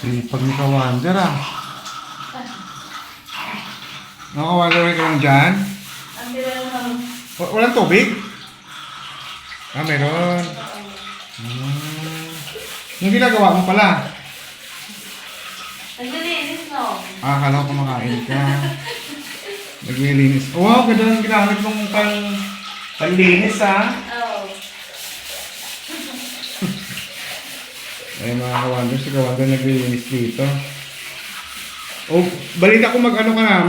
Sipag ni Kawander ah. Kawander ka lang dyan? Ang meron ng... Walang tubig? Ah, meron. Yung ginagawa mo pala? Naglilinis, no? Ah, akala ko kumakain ka. Naglilinis. Wow, ganda ng ginamit mong panlinis ah. Oo. Ay mga Kawander, si Kawander naglilinis dito. Oh, balita ko mag-ano ka na,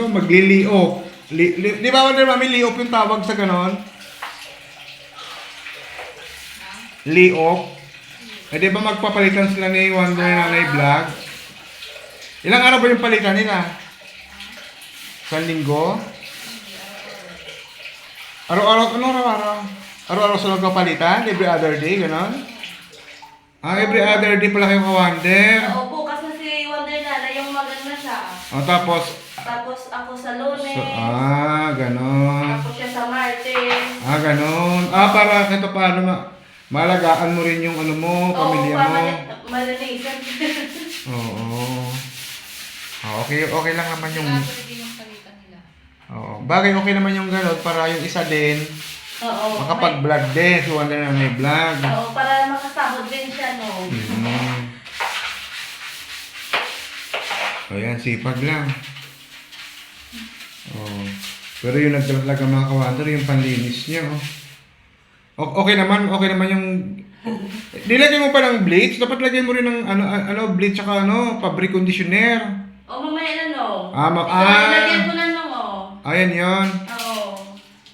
magliliop. Di ba Wonder Mami, liop yung tawag sa ganon? Liop. Eh di ba magpapalitan sila ni Wonder Nanay Vlog? Ilang araw ba yung palitan nila? Isang linggo? Araw-araw, ano araw-araw? Araw-araw sila magpapalitan? Every other day, ganon? Ah, every other day pala kayo Kawander. Oo, bukas na si Wonder Nana, yung maganda siya. Oh, tapos Ako sa Lunes. ganon. Tapos siya sa Martes. Ganon. Para ito paano malagaan mo rin yung ano mo, pamilya mo. Oo, malinisan. Oo. Okay lang naman yung... Pwede yung palitan nila. Oo. Bagay okay naman yung ganon para yung isa din Oo. makapag-vlog din. So, wala na may vlog. Oo, para makasahod din siya, no? O yan, sipag lang. Oh. Pero yung nagdalaga mga Kawander, yung panlinis niya, oh. Okay naman yung... Nilagay mo pa ng bleach? Dapat lagay mo rin ng bleach saka fabric conditioner. O, mamaya na, no? Ah, Lagyan ko na, no? Ayan yun. Oo.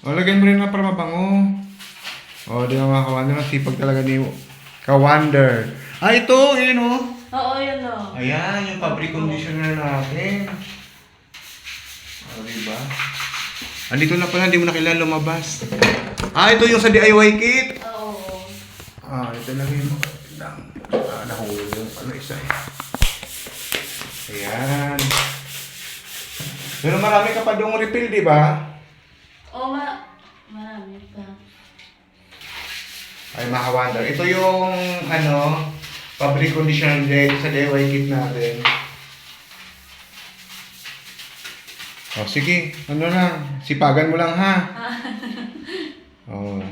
O, lagay mo rin na para mabango. O, di ba mga Kawander, sipag talaga ni Kawander. Ito, yun oh. Oo, yun, no? Ayan, yung fabric conditioner natin. O, diba? Andito na pala, hindi mo na kailangan lumabas. Ito yung sa DIY kit. Oo. Ito lang yung nahulog yung isa eh. Ayan. Pero marami ka pa doong refill, di ba? Oo, marami pa. Ay, mga Kawander. Ito yung, fabric conditioner din sa DIY kit natin. Sige. Sipagan mo lang ha.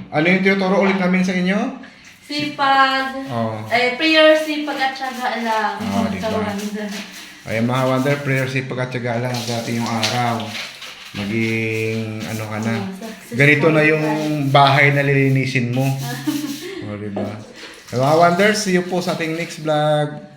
Ano yung tinuturo ulit namin sa inyo? Sipag. Prayer, sipag at syaga lang. Diba? Sa Wanda. Ay, mga Wonder, prayer, sipag at tiyaga lang ang dati yung araw. Maging, ka na. Ganito na yung bahay na lilinisin mo. Diba? Mga Wonders, see you po sa ating next vlog.